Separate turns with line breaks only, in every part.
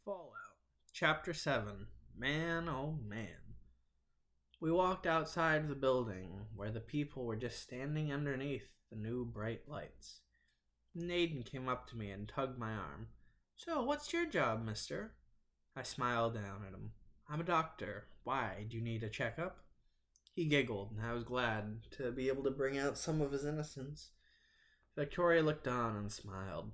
Fallout. Chapter 7. Man, oh man. We walked outside the building where the people were just standing underneath the new bright lights. Aiden came up to me and tugged my arm. So, what's your job, mister? I smiled down at him. I'm a doctor. Why, do you need a checkup? He giggled, and I was glad to be able to bring out some of his innocence. Victoria looked on and smiled.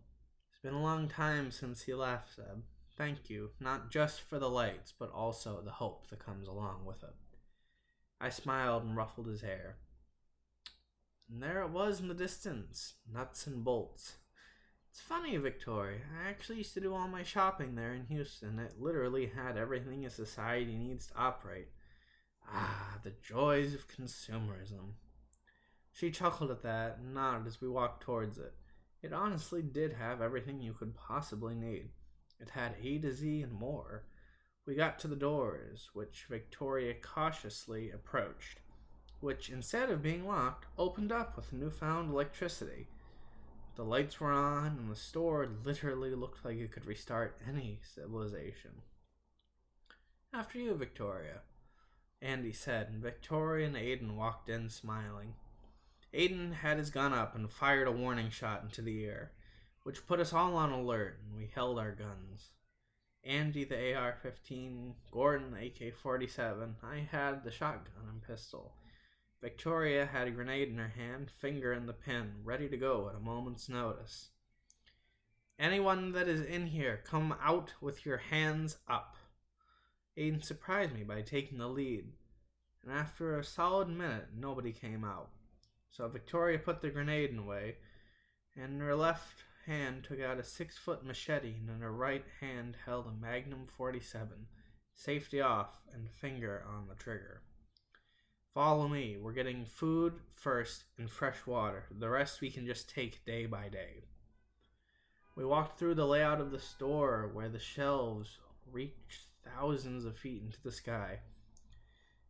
It's been a long time since he left, Zeb. Thank you, not just for the lights, but also the hope that comes along with it. I smiled and ruffled his hair. And there it was in the distance, nuts and bolts. It's funny, Victoria, I actually used to do all my shopping there in Houston. It literally had everything a society needs to operate. Ah, the joys of consumerism. She chuckled at that and nodded as we walked towards it. It honestly did have everything you could possibly need. It had A to Z and more. We got to the doors, which Victoria cautiously approached, which, instead of being locked, opened up with newfound electricity. The lights were on, and the store literally looked like it could restart any civilization. After you, Victoria, Andy said, and Victoria and Aiden walked in smiling. Aiden had his gun up and fired a warning shot into the air, which put us all on alert, and we held our guns. Andy the AR-15, Gordon the AK-47, I had the shotgun and pistol. Victoria had a grenade in her hand, finger in the pin, ready to go at a moment's notice. Anyone that is in here, come out with your hands up. Aiden surprised me by taking the lead, and after a solid minute, nobody came out. So Victoria put the grenade away, and in her left hand took out a 6-foot machete, and in her right hand held a Magnum 47, safety off and finger on the trigger. Follow me. We're getting food first and fresh water. The rest we can just take day by day. We walked through the layout of the store where the shelves reached thousands of feet into the sky.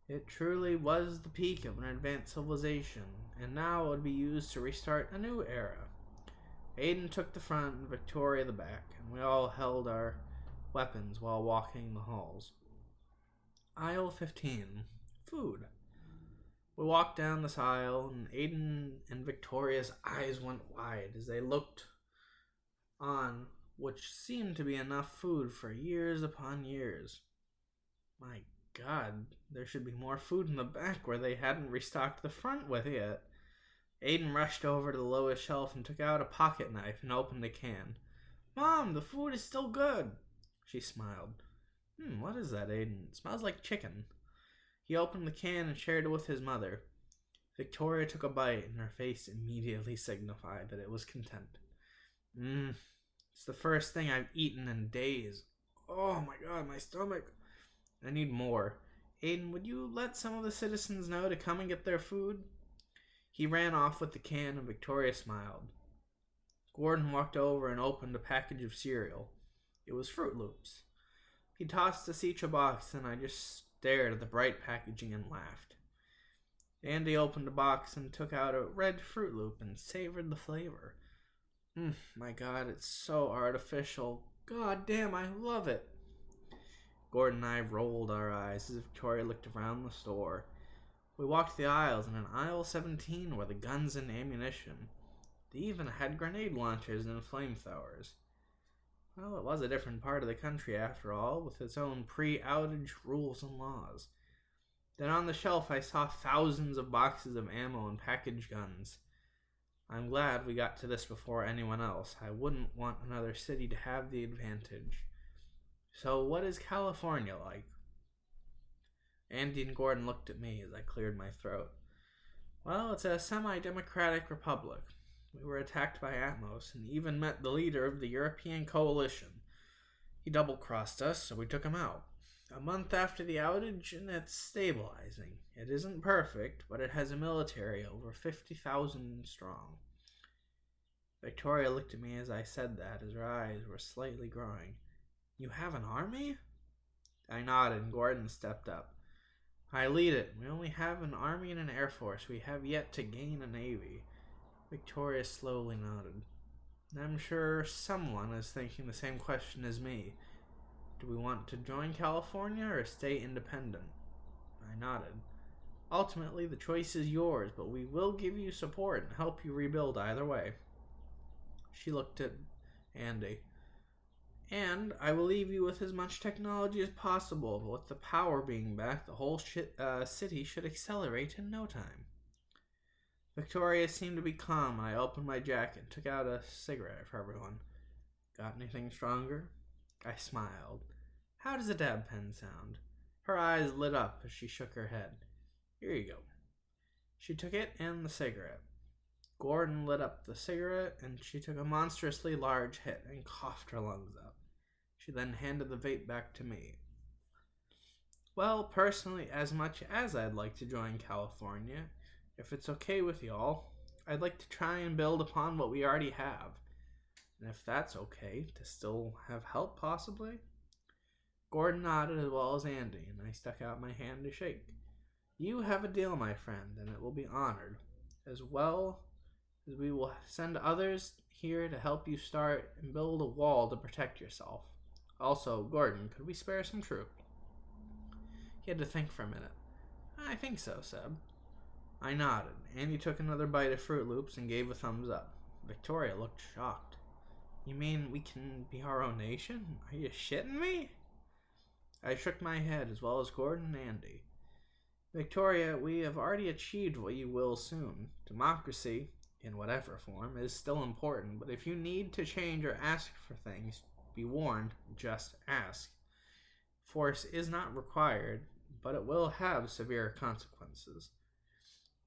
It truly was the peak of an advanced civilization, and now it would be used to restart a new era. Aiden took the front and Victoria the back, and we all held our weapons while walking the halls. Aisle 15. Food. We walked down this aisle, and Aiden and Victoria's eyes went wide as they looked on which seemed to be enough food for years upon years. My God, there should be more food in the back where they hadn't restocked the front with yet. Aiden rushed over to the lowest shelf and took out a pocket knife and opened a can. Mom, the food is still good. She smiled. What is that, Aiden? It smells like chicken. He opened the can and shared it with his mother. Victoria took a bite, and her face immediately signified that it was content. It's the first thing I've eaten in days. Oh my God, my stomach. I need more. Aiden, would you let some of the citizens know to come and get their food? He ran off with the can, and Victoria smiled. Gordon walked over and opened a package of cereal. It was Fruit Loops. He tossed us each a box, and I just stared at the bright packaging and laughed. Andy opened a box and took out a red Fruit Loop and savored the flavor. My God, it's so artificial. God damn, I love it. Gordon and I rolled our eyes as Victoria looked around the store. We walked the aisles, and in aisle 17 were the guns and ammunition. They even had grenade launchers and flamethrowers. Well, it was a different part of the country after all, with its own pre-outage rules and laws. Then on the shelf I saw thousands of boxes of ammo and packaged guns. I'm glad we got to this before anyone else. I wouldn't want another city to have the advantage. So what is California like? Andy and Gordon looked at me as I cleared my throat. Well, it's a semi-democratic republic. We were attacked by Atmos and even met the leader of the European coalition. He double-crossed us, so we took him out. A month after the outage, and it's stabilizing. It isn't perfect, but it has a military over 50,000 strong. Victoria looked at me as I said that, as her eyes were slightly growing. You have an army? I nodded, and Gordon stepped up. I lead it. We only have an army and an air force. We have yet to gain a navy. Victoria slowly nodded. I'm sure someone is thinking the same question as me. Do we want to join California or stay independent? I nodded. Ultimately, the choice is yours, but we will give you support and help you rebuild either way. She looked at Andy. And I will leave you with as much technology as possible, but with the power being back, the whole city should accelerate in no time. Victoria seemed to be calm, and I opened my jacket and took out a cigarette for everyone. Got anything stronger? I smiled. How does a dab pen sound? Her eyes lit up as she shook her head. Here you go. She took it and the cigarette. Gordon lit up the cigarette, and she took a monstrously large hit and coughed her lungs up. She then handed the vape back to me. Well, personally, as much as I'd like to join California, if it's okay with y'all, I'd like to try and build upon what we already have. And if that's okay, to still have help, possibly? Gordon nodded as well as Andy, and I stuck out my hand to shake. You have a deal, my friend, and it will be honored, as well as we will send others here to help you start and build a wall to protect yourself. Also, Gordon, could we spare some troops? He had to think for a minute. I think so, Seb. I nodded. Andy took another bite of Fruit Loops and gave a thumbs up. Victoria looked shocked. You mean we can be our own nation? Are you shitting me? I shook my head as well as Gordon and Andy. Victoria, we have already achieved what you will soon. Democracy, in whatever form, is still important, but if you need to change or ask for things, be warned, just ask. Force is not required, but it will have severe consequences.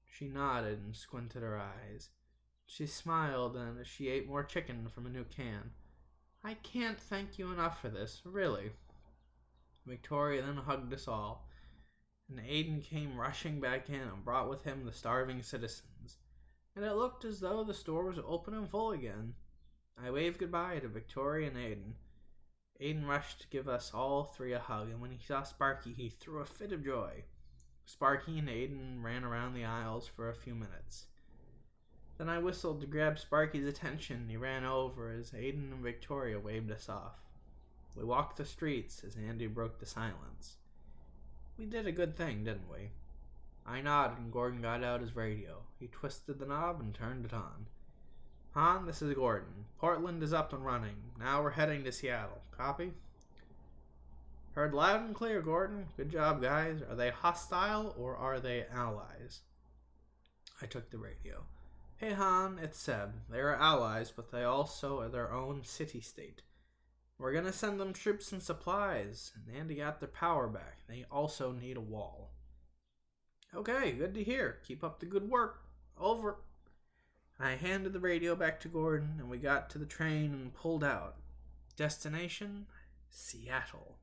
She nodded and squinted her eyes. She smiled, and as she ate more chicken from a new can. I can't thank you enough for this, really. Victoria then hugged us all, and Aiden came rushing back in and brought with him the starving citizens, and it looked as though the store was open and full again. I waved goodbye to Victoria and Aiden. Aiden rushed to give us all three a hug, and when he saw Sparky, he threw a fit of joy. Sparky and Aiden ran around the aisles for a few minutes. Then I whistled to grab Sparky's attention, and he ran over as Aiden and Victoria waved us off. We walked the streets as Andy broke the silence. We did a good thing, didn't we? I nodded and Gordon got out his radio. He twisted the knob and turned it on. Han, this is Gordon. Portland is up and running. Now we're heading to Seattle. Copy? Heard loud and clear, Gordon. Good job, guys. Are they hostile or are they allies? I took the radio. Hey, Han, it's Seb. They are allies, but they also are their own city-state. We're gonna send them troops and supplies, and Andy got their power back. They also need a wall. Okay, good to hear. Keep up the good work. Over. I handed the radio back to Gordon, and we got to the train and pulled out. Destination? Seattle.